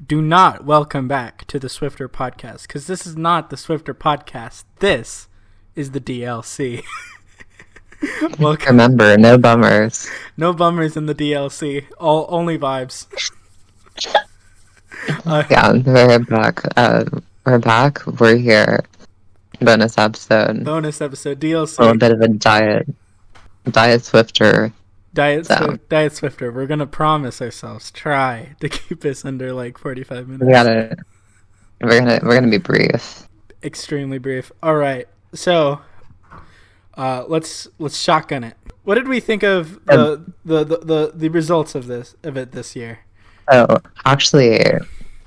do not welcome back to the Swifter podcast, because this is not the Swifter podcast. This is the DLC. Welcome. Remember, no bummers. No bummers in the DLC. Only vibes. Yeah, we're back. We're back. We're here. Bonus episode. DLC. A little bit of a diet Swifter. Diet Swifter. We're gonna promise ourselves, try to keep this under like 45 minutes. We're gonna be brief. Extremely brief. All right. So, let's shotgun it. What did we think of the results of it this year? Oh, actually,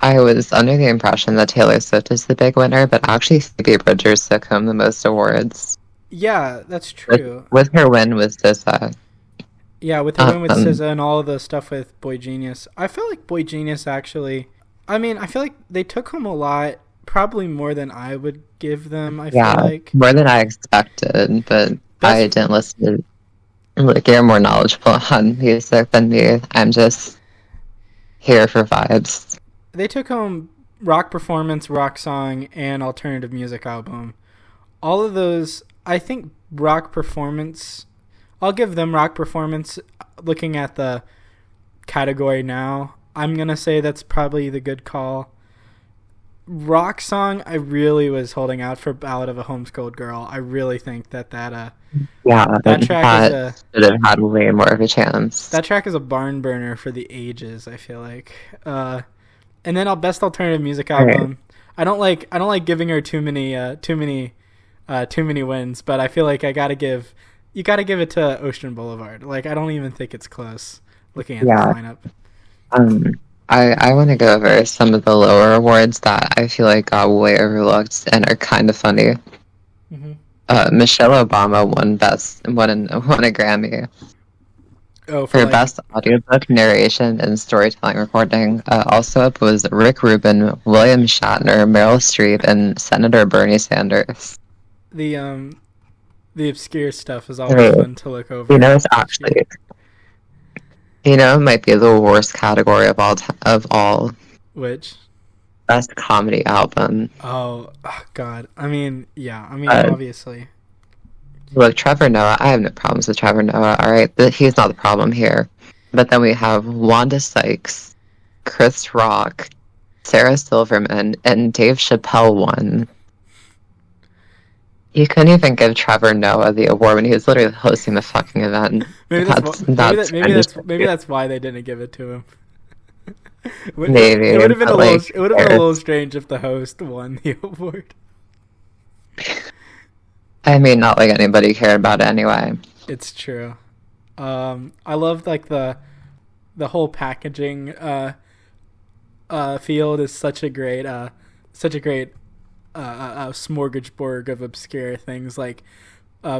I was under the impression that Taylor Swift is the big winner, but actually Phoebe Bridgers took home the most awards. Yeah, that's true. With her win with SZA. Yeah, with her win with SZA and all of the stuff with Boy Genius. I feel like Boy Genius actually... I mean, I feel like they took home a lot, probably more than I would give them, I feel like. More than I expected, but I didn't listen to... Like, you're more knowledgeable on music than me. I'm just here for vibes. They took home rock performance, rock song, and alternative music album. All of those, I think rock performance... I'll give them rock performance. Looking at the category now, I'm going to say that's probably the good call. Rock song, I really was holding out for Ballad of a Homeschooled Girl. I really think that track should have had way more of a chance. That track is a barn burner for the ages, I feel like. And then best alternative music album. Right. I don't like giving her too many wins, but I feel like you got to give it to Ocean Boulevard. Like, I don't even think it's close looking at the lineup. I want to go over some of the lower awards that I feel like got way overlooked and are kind of funny. Mm-hmm. Michelle Obama won a Grammy. For best audiobook narration and storytelling recording. Also up was Rick Rubin, William Shatner, Meryl Streep, and Senator Bernie Sanders. The obscure stuff is always fun to look over. It's actually... it might be the worst category of all. Which? Best comedy album. Oh, God. Obviously. Look, Trevor Noah, I have no problems with Trevor Noah, alright? He's not the problem here. But then we have Wanda Sykes, Chris Rock, Sarah Silverman, and Dave Chappelle won. You couldn't even give Trevor Noah the award when he was literally hosting the fucking event. Maybe that's why they didn't give it to him. Maybe it would have been a little strange if the host won the award. I mean, not like anybody cared about it anyway. It's true. I love like the whole packaging field is such a great smorgasbord of obscure things, like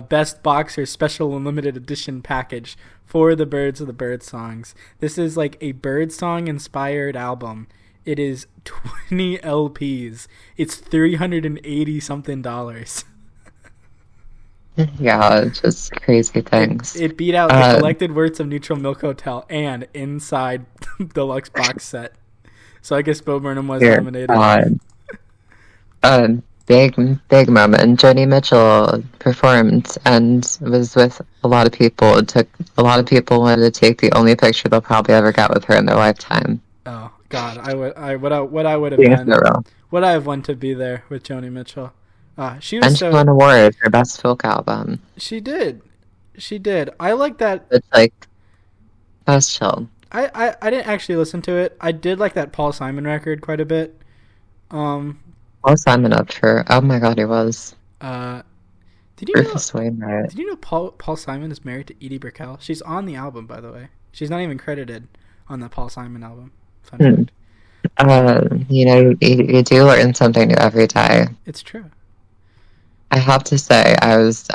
best boxer special and limited edition package for the Birds of the Bird songs. This is like a bird song inspired album. It is 20 LPs. It's $380 something. Yeah, just crazy things. It beat out the collected works of Neutral Milk Hotel and Inside Deluxe box set. So I guess Bo Burnham was eliminated. Big moment. Joni Mitchell performed and was with a lot of people. A lot of people wanted to take the only picture they'll probably ever get with her in their lifetime. Oh God, what I would have done. Would I have wanted to be there with Joni Mitchell? She won an award for best folk album. She did. I like that. It's like that's chill. I didn't actually listen to it. I did like that Paul Simon record quite a bit. Paul Simon up for... Oh my God, he was. Did you know Paul Simon is married to Edie Brickell? She's on the album, by the way. She's not even credited on the Paul Simon album. Fun fact. You do learn something new every day. It's true. I have to say, I was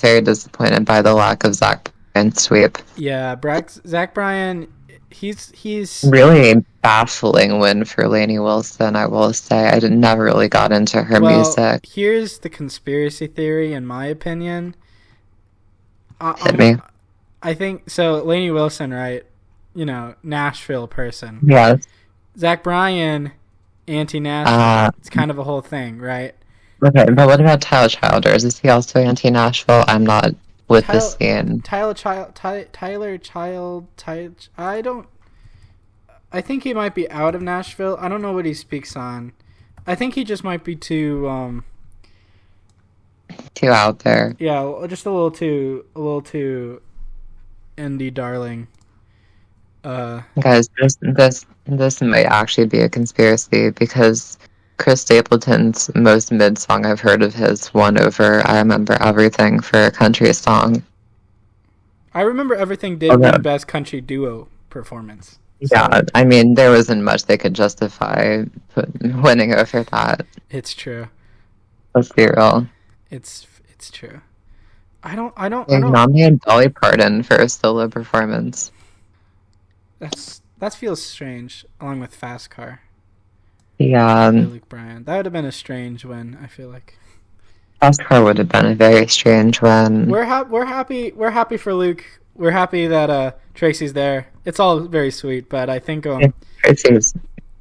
very disappointed by the lack of Zach Bryan's sweep. Yeah, Zach Bryan... He's really baffling win for Lainey Wilson, I will say. I never really got into her music. Here's the conspiracy theory, in my opinion. Hit me. I think so. Lainey Wilson, right? Nashville person. Yes. Zach Bryan, anti-Nashville. Uh, It's kind of a whole thing, right? okay, but what about Tyler Childers? Is he also anti-Nashville? I'm not with the Tyler, scene. Tyler Child, I don't. I think he might be out of Nashville. I don't know what he speaks on. I think he just might be too. Too out there. Yeah, just a little too indie darling. Guys, this might actually be a conspiracy because Chris Stapleton's most mid song I've heard of his won over I Remember Everything for a country song. I Remember Everything did Okay. win Best Country Duo Performance. Yeah, So, I mean, there wasn't much they could justify winning over that. it's true. Let's be real. It's true. I They don't. nominated Dolly Parton for a solo performance. That feels strange. Along with Fast Car, Yeah, Luke Bryan. That would have been a strange win. I feel like. Oscar would have been a very strange one. We're happy. We're happy for Luke. We're happy that Tracy's there. It's all very sweet, but I think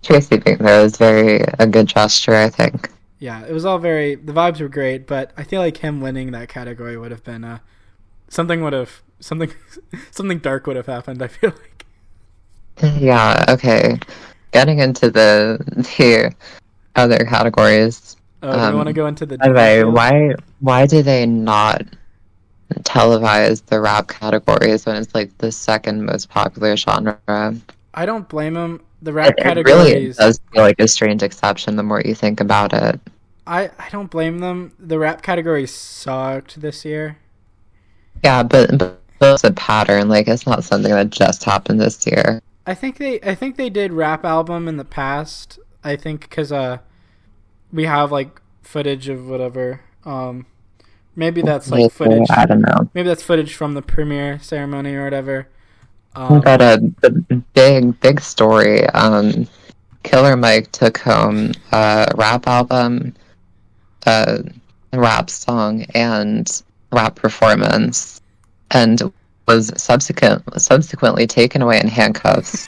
Tracy being there was a good gesture, I think. yeah, it was all very. The vibes were great, but I feel like him winning that category would have been something something dark would have happened. I feel like. Yeah, okay. Getting into the other categories. Oh, do we want to go into the? By the way, why do they not televise the rap categories when it's like the second most popular genre? I don't blame him. The rap It really categories. does feel like a strange exception the more you think about it. I don't blame them. The rap category sucked this year. Yeah, but it's a pattern. Like it's not something that just happened this year. I think they did rap album in the past. I think because we have like footage of whatever. Maybe that's like footage. I don't know. Maybe that's footage from the premiere ceremony or whatever. But the big story. Killer Mike took home a rap album, a rap song, and rap performance, and was subsequently taken away in handcuffs.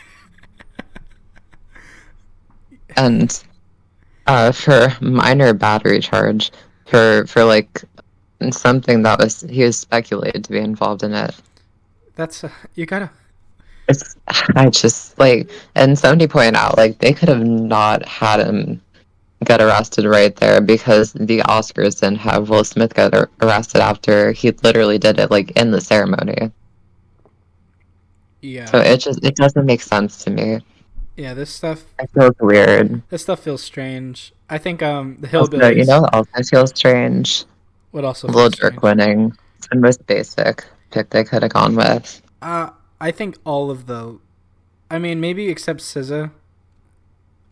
And for minor battery charge, for like something that he was speculated to be involved in it. That's you gotta. I just and somebody pointed out they could have not had him get arrested right there because the Oscars didn't have Will Smith get arrested after he literally did it in the ceremony. Yeah. So it doesn't make sense to me. Yeah, this stuff. It feels weird. This stuff feels strange. I think the Also, Hillbillies. what also feels strange? What also? Lil Feels Durk strange? winning. It's the most basic pick they could have gone with. I think all of the. I mean, maybe except SZA.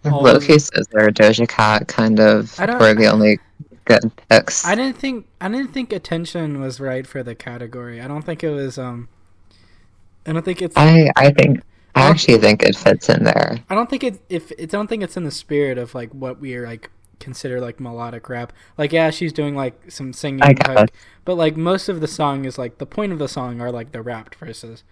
Loki, Scissor, Doja Cat kind of were the only good picks. I didn't think Attention was right for the category. I don't think it was. I don't think it's. I actually think it fits in there. I don't think I don't think it's in the spirit of what we are consider melodic rap. Yeah, she's doing some singing, but most of the song is the point of the song are the rapped verses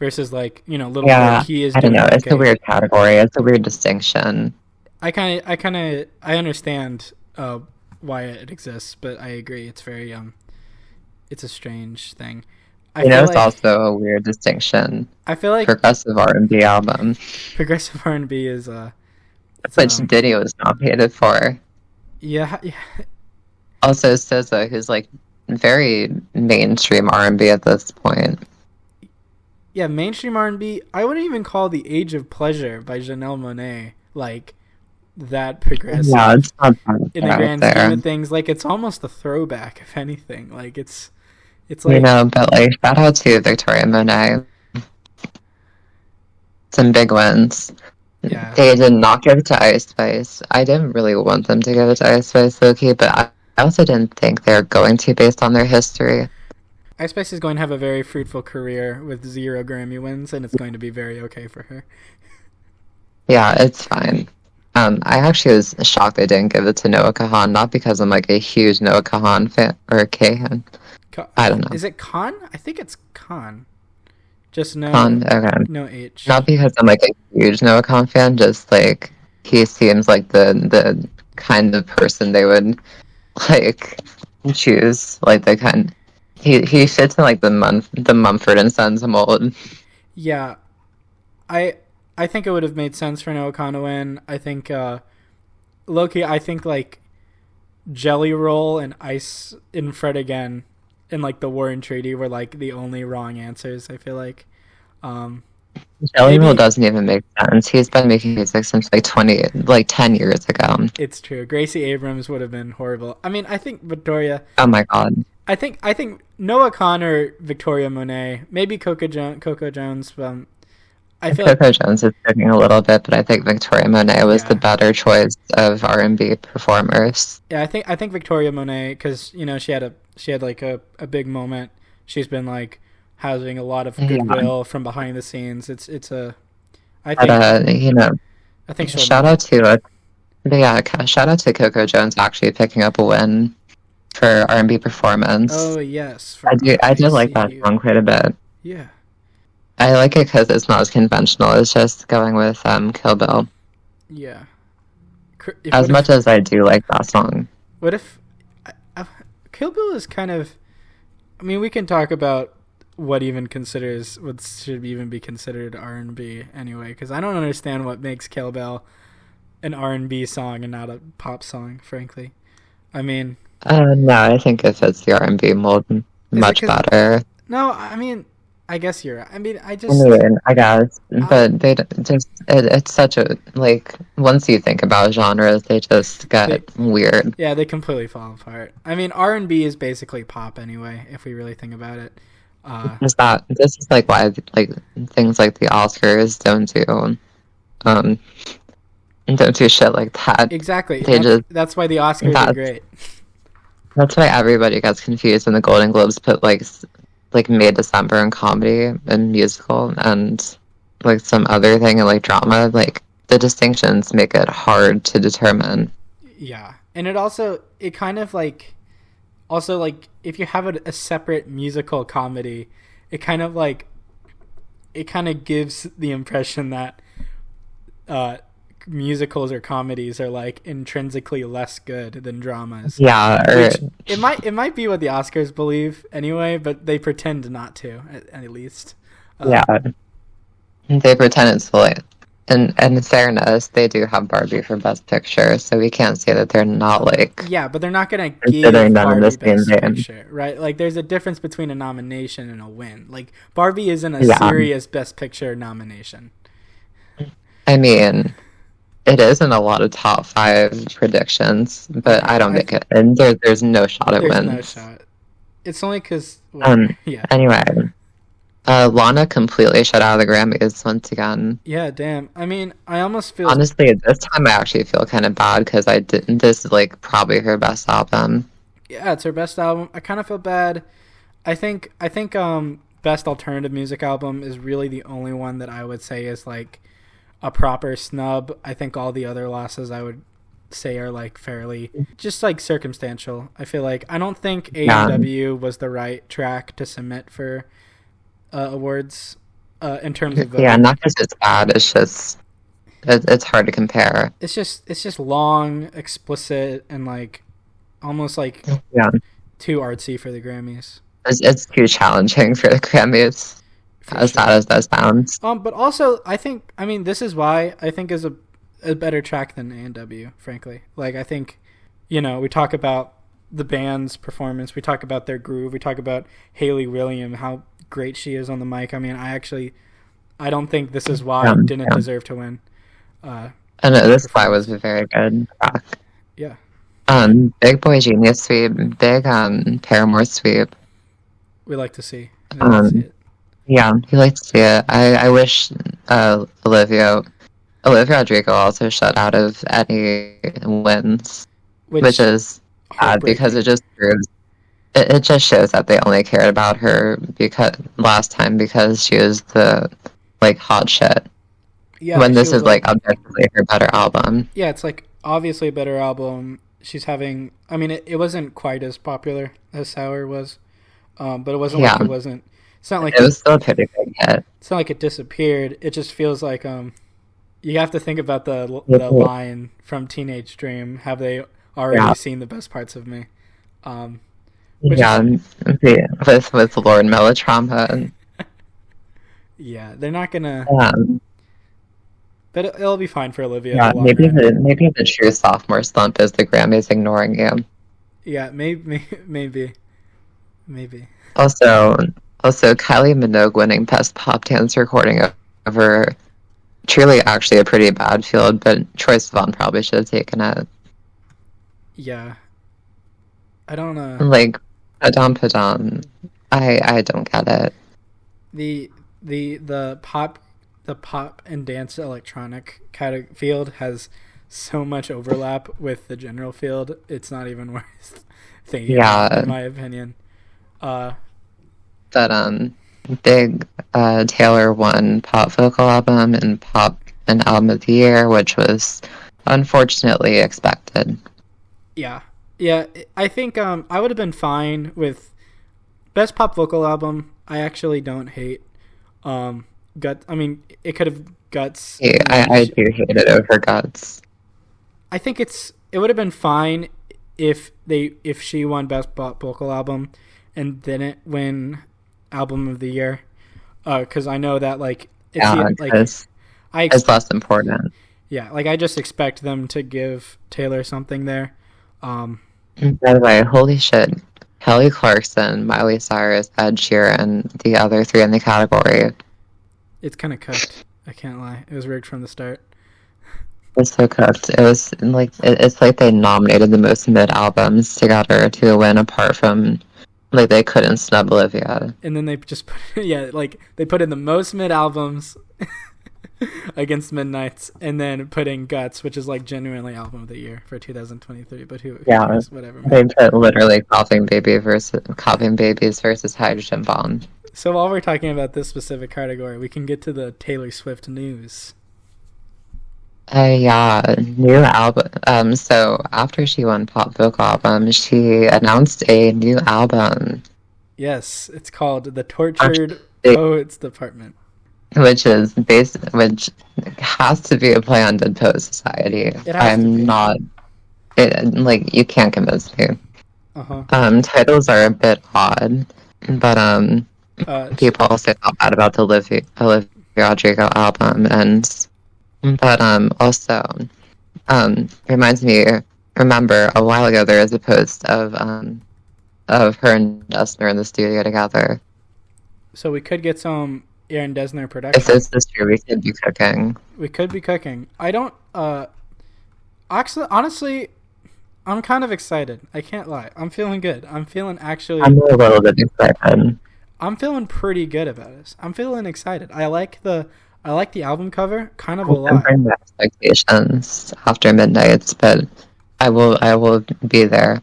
Little Bit, he is. I don't know. It's a weird category. It's a weird distinction. I understand why it exists, but I agree it's very it's a strange thing. It's also a weird distinction. I feel like progressive R&B album. Progressive R&B is which Diddy was nominated for. Yeah. Also SZA, who's very mainstream R&B at this point. Yeah, mainstream R&B. I wouldn't even call The Age of Pleasure by Janelle Monáe that progressive. Yeah, it's not in the grand scheme of things. It's almost a throwback, if anything. It's but shout out to Victoria Monet. Some big wins. Yeah. They did not give it to Ice Spice. I didn't really want them to give it to Ice Spice, low-key, but I also didn't think they're going to based on their history. Ice Spice is going to have a very fruitful career with 0 Grammy wins, and it's going to be very okay for her. Yeah, it's fine. I actually was shocked they didn't give it to Noah Kahan, not because I'm a huge Noah Kahan fan, or Kahan. I don't know. Is it Khan? I think it's Khan. Just Okay. no H. Not because I'm like a huge Noah Khan fan, just like he seems like the kind of person they would like choose. Like the kind he fits in like the Mumford and Sons mold. Yeah, I I think it would have made sense for Noah Khan to win. I think Loki. I think like Jelly Roll and Ice in Fred again, and like the War and Treaty were like the only wrong answers. I feel like. Um, Jelly Roll maybe doesn't even make sense. He's been making music since like 10 years ago. it's true. Gracie Abrams would have been horrible. I mean, I think Victoria. Oh my god. I think Noah Khan or Victoria Monet, maybe Coco Jones. I feel Coco Jones is picking a little bit, but I think Victoria Monet was the better choice of R&B performers. Yeah, I think Victoria Monet, because she had like a big moment. She's been like having a lot of goodwill from behind the scenes. I think she'll shout out to Coco Jones actually picking up a win for R&B performance. Oh yes, I do like that song quite a bit. Yeah, I like it because it's not as conventional. It's just going with Kill Bill. Yeah. As much as I do like that song. What if Kill Bill is kind of? I mean, we can talk about what should even be considered R&B anyway, because I don't understand what makes Kill Bill an R&B song and not a pop song. Frankly, I mean. No, I think it fits the R&B mold much better. No, I mean, I guess you're right. I mean, I guess, but it's such a, like, once you think about genres, they just get weird. Yeah, they completely fall apart. I mean, R&B is basically pop anyway, if we really think about it. This is like why like things like the Oscars don't do shit like that. Exactly. That's why the Oscars are great. That's why everybody gets confused when the Golden Globes put like May December in comedy and musical and like some other thing and like drama. Like the distinctions make it hard to determine. Yeah, and it kind of like also like if you have a separate musical comedy, it kind of gives the impression that musicals or comedies are like intrinsically less good than dramas. Yeah, it might be what the Oscars believe anyway, but they pretend not to at least. Yeah, they pretend it's like. And in fairness, they do have Barbie for Best Picture, so we can't say that they're not like. Yeah, but they're not gonna give Barbie Best Picture, right? Like, there's a difference between a nomination and a win. Like, Barbie isn't a serious Best Picture nomination. I mean, it is in a lot of top 5 predictions, but I don't think it. And there's no shot it wins. There's no shot. It's only because. Yeah. Anyway. Lana completely shut out of the Grammys once again. Yeah, damn. I mean, I almost feel... Honestly, this time I actually feel kind of bad because this is like probably her best album. Yeah, it's her best album. I kind of feel bad. I think Best Alternative Music Album is really the only one that I would say is like a proper snub. I think all the other losses I would say are like fairly just like circumstantial. I feel like I don't think A&W was the right track to submit for awards in terms of voting. Yeah, not because it's bad. It's just it's hard to compare. It's just long, explicit, and like almost like too artsy for the Grammys. It's too challenging for the Grammys. As sad as that sounds. But also, this is why I think is a better track than A&W. Frankly, like I think, we talk about the band's performance, we talk about their groove, we talk about Hayley Williams, how great she is on the mic. I mean, I don't think This Is Why didn't deserve to win. And This Is Why was a very good track. Yeah. Big Boy Genius sweep, big Paramore sweep. We like to see. Yeah, we like to see it. I wish Olivia Rodrigo also shut out of any wins, which is odd because it just proves. It just shows that they only cared about her because she was the like hot shit. Yeah. When this is like objectively her better album. Yeah, it's like obviously a better album. She's having. I mean, it wasn't quite as popular as Sour was, but it wasn't like it wasn't It's not like It was still a pretty big hit. it's not like it disappeared. It just feels like you have to think about the line from Teenage Dream. Have they already seen the best parts of me? Yeah, with Lord Melodrama. Yeah, they're not gonna. Um, But it'll be fine for Olivia. yeah, maybe the true sophomore slump is the Grammys ignoring you. Yeah, maybe. Also, Kylie Minogue winning Best Pop Dance Recording over truly actually a pretty bad field, but Troye Sivan probably should have taken it. Yeah. I don't know. Like, Padam. I don't get it. The pop and dance electronic field has so much overlap with the general field. It's not even worth thinking about, in my opinion. Big Taylor won Pop Vocal Album and Album of the Year, which was unfortunately expected. Yeah, I think I would have been fine with Best Pop Vocal Album. I actually don't hate Guts. I mean, it could have Guts. Yeah, I do hate it over Guts. I think it would have been fine if she won Best Pop Vocal Album and didn't win Album of the Year, because I know that it's less important. Yeah, like I just expect them to give Taylor something there. By the way, holy shit, Kelly Clarkson, Miley Cyrus, Ed Sheeran, the other three in the category. It's kind of cooked. I can't lie. It was rigged from the start. It's so cooked. It was like it's like they nominated the most mid albums together to win, apart from like they couldn't snub Olivia. And then they just they put in the most mid albums against Midnights, and then put in Guts, which is like genuinely album of the year for 2023. But who cares? Whatever. Man. They put literally Coughing Babies versus Hydrogen Bomb. So while we're talking about this specific category, we can get to the Taylor Swift news. New album. So after she won Pop Vocal Album, she announced a new album. Yes, it's called The Tortured Poets Department. Which has to be a play on Dead Poet Society. I'm not. You can't convince me. Titles are a bit odd, but people also felt bad about the Olivia Rodrigo album, also reminds me. Remember a while ago there was a post of her and Dessner in the studio together. So we could get some Aaron Dessner production. If this is true, we could be cooking. We could be cooking. I don't. Actually, honestly, I'm kind of excited. I can't lie. I'm feeling good. I'm a little bit excited. I'm feeling pretty good about this. I'm feeling excited. I like the album cover kind of a lot. I'm my expectations after Midnights, but I will be there.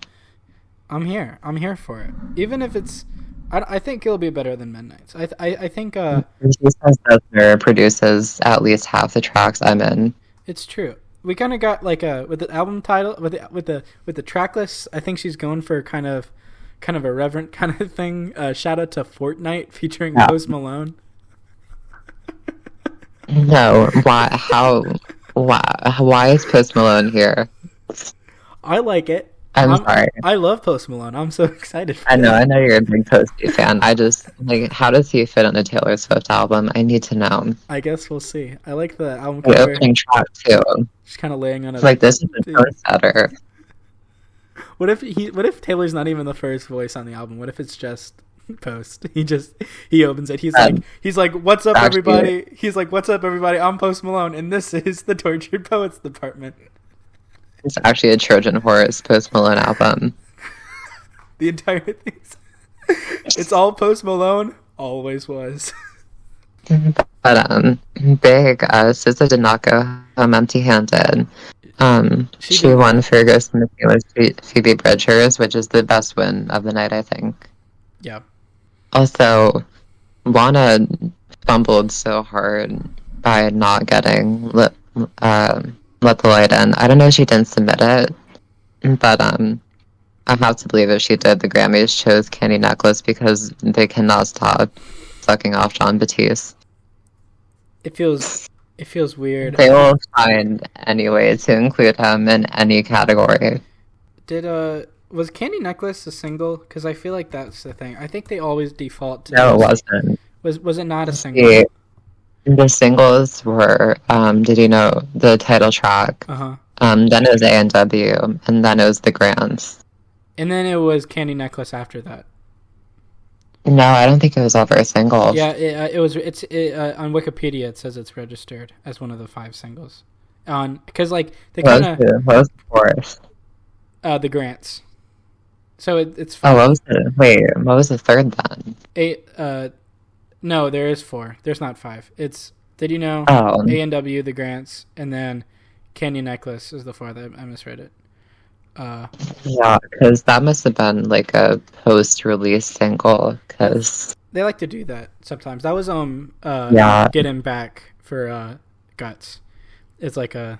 I'm here for it. Even if it's. I think it'll be better than Midnights. I think. Dessner produces at least half the tracks I'm in. It's true. We kind of got with the album title with the track list. I think she's going for kind of a reverent kind of thing. Shout out to Fortnite featuring Post Malone. No, why is Post Malone here? I like it. I'm sorry. I love Post Malone. I'm so excited for I know you're a big Posty fan. I just, how does he fit on the Taylor Swift album? I need to know. I guess we'll see. I like the album cover. The opening track, too. Just kind of laying on a... this is the first setter. What if Taylor's not even the first voice on the album? What if it's just Post? He opens it. He's like, what's up, everybody? He's like, what's up, everybody? I'm Post Malone, and this is the Tortured Poets Department. It's actually a Trojan Horse Post Malone album. The entire thing. It's all Post Malone. Always was. But big SZA did not go home empty-handed. She won for Ghost in the Machine with Phoebe Bridgers, which is the best win of the night, I think. Yeah. Also, Lana fumbled so hard by not getting Let the Light In. I don't know if she didn't submit it, but I have to believe if she did, the Grammys chose Candy Necklace because they cannot stop sucking off John Batiste. It feels weird. They will find any way to include him in any category. Was Candy Necklace a single? Because I feel like that's the thing. I think they always default to. No, it wasn't. Was it not a single? The singles were, did you know, the title track? Uh-huh. Then it was A&W, and then it was the Grants. And then it was Candy Necklace after that. No, I don't think it was ever a single. Yeah, it was. It's on Wikipedia. It says it's registered as one of the 5 singles. Because like they kind of. What was the fourth? The Grants. So it's. 5. Oh, what was it? Wait, what was the third then? No, there is 4. There's not 5. It's Did You Know? Oh. A&W, the Grants, and then Candy Necklace is the 4th. I misread it. Yeah, because that must have been like a post-release single. Because they like to do that sometimes. That was Getting Back for Guts. It's like a.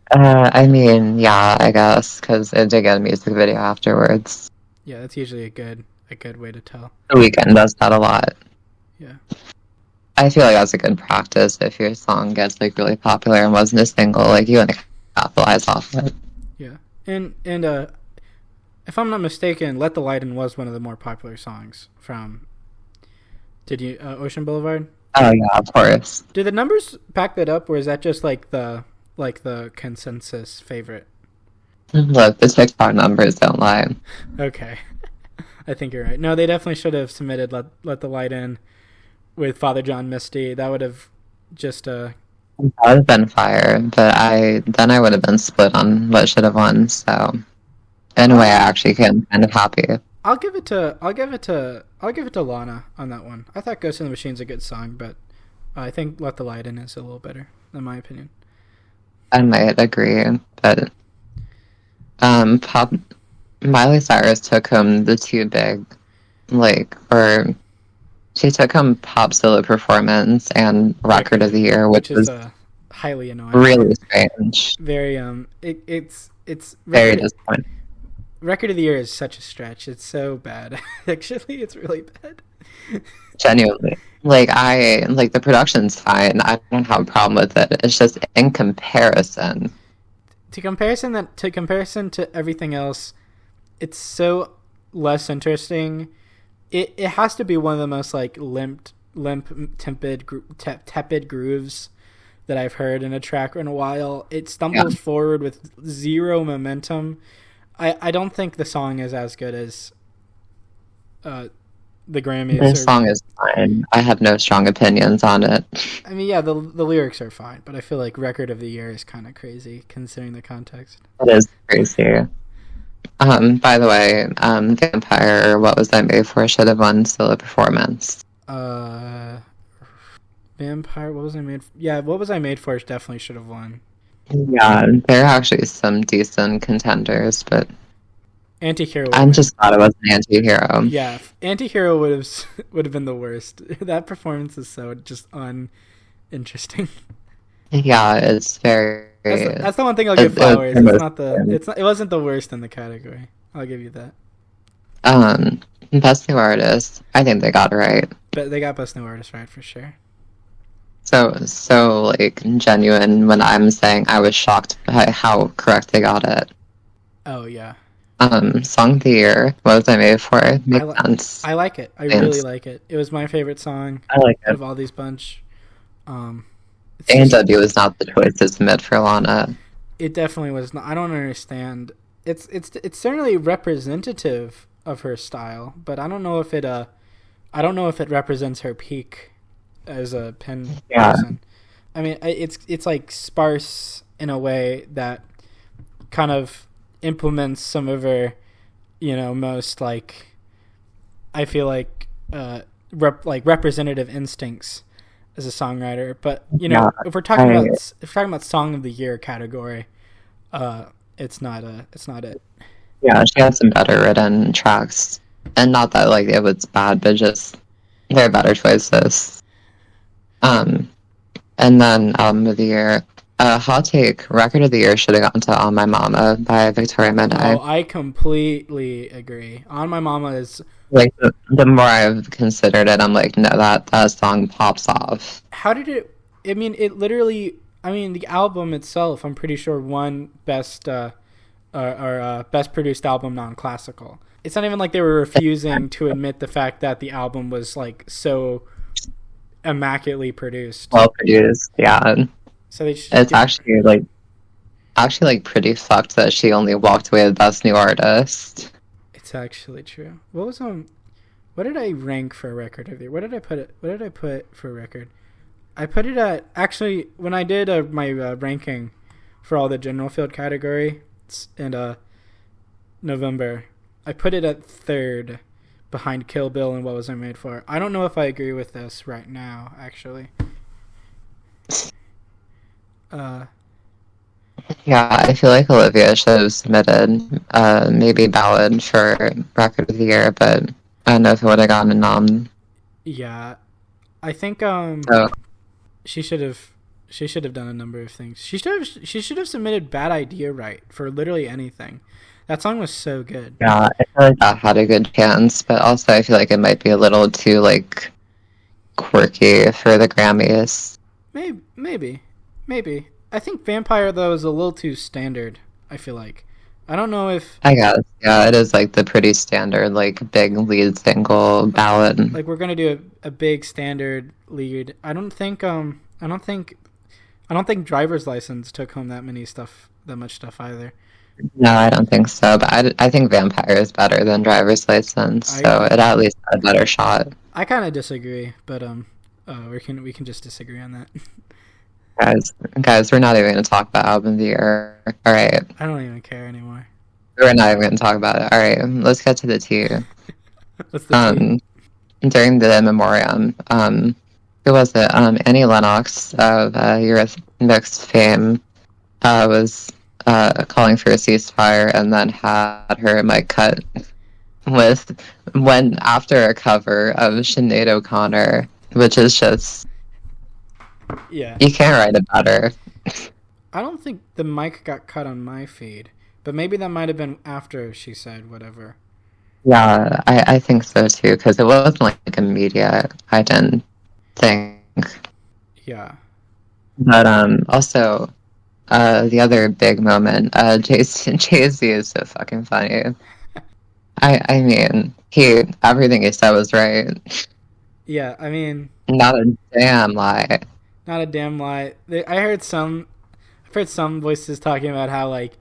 I mean, yeah, I guess because it did get a music video afterwards. Yeah, that's usually a good way to tell. The Weeknd does that a lot. Yeah. I feel like that's a good practice. If your song gets like really popular and wasn't a single, like you want to capitalize off it. Yeah, and if I'm not mistaken, "Let the Light In" was one of the more popular songs from. Ocean Boulevard? Oh yeah, of course. Do the numbers back that up, or is that just like the consensus favorite? Look, the TikTok numbers don't lie. Okay, I think you're right. No, they definitely should have submitted "Let the Light In" with Father John Misty. That would have just That would have been fire, but I would have been split on what should have won. So, in a way, I actually am kind of happy. I'll give it to Lana on that one. I thought "Ghost in the Machine's a good song, but I think "Let the Light In" is a little better, in my opinion. I might agree, but Miley Cyrus took home the 2 big, she took home Pop Solo Performance and Record of the Year, which was highly annoying. Really strange. Very it's very disappointing. Record of the Year is such a stretch. It's so bad. Actually, it's really bad. Genuinely. The production's fine. I don't have a problem with it. It's just in comparison. To comparison to everything else, it's so less interesting. It has to be one of the most tepid grooves that I've heard in a track in a while. It stumbles forward with zero momentum. I don't think the song is as good as the Grammys. The song is fine. I have no strong opinions on it. I mean, yeah, the lyrics are fine, but I feel like Record of the Year is kind of crazy considering the context. It is crazy. By the way, Vampire, What Was I Made For should have won solo performance. Vampire, What Was I Made For? Yeah, What Was I Made For definitely should have won. Yeah, there are actually some decent contenders, but Antihero. I just thought it was an Antihero. Yeah, Antihero would have been the worst. That performance is so just uninteresting. Yeah, it's very. That's the one thing I'll give flowers. It wasn't the worst in the category. I'll give you that. Best New Artist. I think they got it right. But they got Best New Artist right for sure. So genuine when I'm saying I was shocked by how correct they got it. Oh yeah. Song of the Year. What Was I Made For? Makes sense. I like it. I really like it. It was my favorite song. I like it. Out of all these bunch. A&W was not the choice to submit for Lana. It definitely was not. I don't understand. It's certainly representative of her style, but I don't know if it represents her peak as a pen person. I mean, it's like sparse in a way that kind of implements some of her, most I feel like representative instincts as a songwriter. But if we're talking about Song of the Year category, it's not it. Yeah, she had some better written tracks, and not that it was bad, but just there are better choices. And then Album of the Year. Hot take, Record of the Year should have gone to On My Mama by Victoria Monet. Oh, I completely agree. On My Mama is Like the more I've considered it, I'm like, no, that song pops off. How did it? I mean, it literally. I mean, the album itself, I'm pretty sure won best best produced album non-classical. It's not even like they were refusing to admit the fact that the album was like so immaculately produced. Well produced, yeah. So they just it's actually like pretty fucked that she only walked away with Best New Artist. It's actually true. What was what did I rank for a record of the year? What did I put it? What did I put for a record? I put it at, actually, when I did my ranking for all the general field category in November, I put it at third behind Kill Bill and What Was I Made For. I don't know if I agree with this right now, actually. Yeah, I feel like Olivia should have submitted maybe Ballad for Record of the Year, but I don't know if it would have gotten a nom. Yeah. I think she should have done a number of things. She should have submitted Bad Idea right for literally anything. That song was so good. Yeah, I feel like that had a good chance, but also I feel like it might be a little too like quirky for the Grammys. Maybe. I think Vampire though is a little too standard. I feel like. I don't know if. I guess, yeah, it is like the pretty standard, like big lead single ballad. Like we're gonna do a big standard lead. I don't think Driver's License took home that much stuff either. No, I don't think so. But I think Vampire is better than Driver's License, so it at least had a better shot. I kind of disagree, but we can just disagree on that. Guys, we're not even going to talk about album of the year. All right. I don't even care anymore. We're not even going to talk about it. All right, let's get to the tea. What's the tea? During the in memoriam, who was it? Annie Lennox of Eurythmics fame was calling for a ceasefire, and then had her mic cut after a cover of Sinead O'Connor, which is just. Yeah. You can't write it better. I don't think the mic got cut on my feed, but maybe that might have been after she said whatever. Yeah, I think so too, because it wasn't like immediate, I didn't think. Yeah. But also, the other big moment, Jay-Z is so fucking funny. I mean, everything he said was right. Yeah, I mean... Not a damn lie. Not a damn lie. I've heard some voices talking about how, like,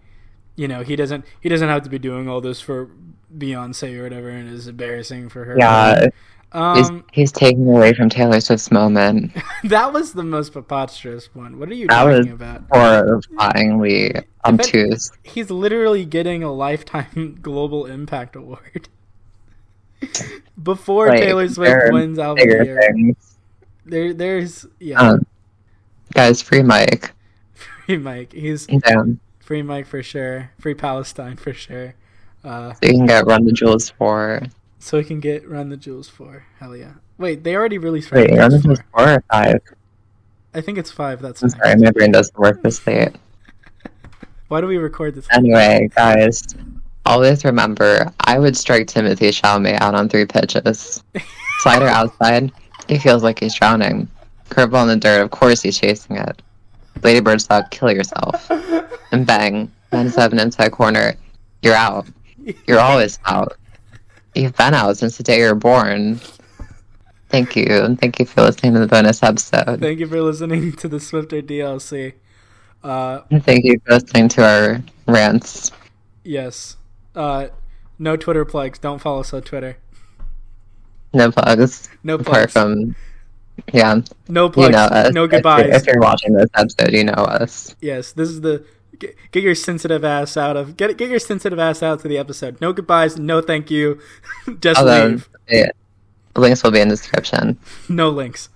you know, he doesn't have to be doing all this for Beyonce or whatever, and it's embarrassing for her. Yeah, he's taking away from Taylor Swift's moment. That was the most preposterous one. What are you talking about? Horrifyingly obtuse. He's literally getting a Lifetime Global Impact Award before Taylor Swift wins album of the year. There's guys, free Mike. Free Mike. He's down. Free Mike for sure. Free Palestine for sure. So you can get Run the Jewels 4. So we can get Run the Jewels 4. Hell yeah. Wait, they already released Run the Jewels 4 or 5? I think it's 5. That's I'm sorry, my brain doesn't work this late. Why do we record this? Anyway, guys, always remember, I would strike Timothée Chalamet out on 3 pitches. Slider outside, he feels like he's drowning. Curveball in the dirt, of course he's chasing it. Ladybird stop, kill yourself. And bang, 97 inside corner, you're out. You're always out. You've been out since the day you were born. Thank you, and thank you for listening to the bonus episode. Thank you for listening to the Swifter DLC. And thank you for listening to our rants. Yes. No Twitter plugs. Don't follow us on Twitter. No plugs. No plugs. Apart from, yeah. No plugs. You know us. No goodbyes. If you're watching this episode, you know us. Yes, this is the get your sensitive ass out of get your sensitive ass out to the episode. No goodbyes. No thank you. Just leave. Yeah, links will be in the description. No links.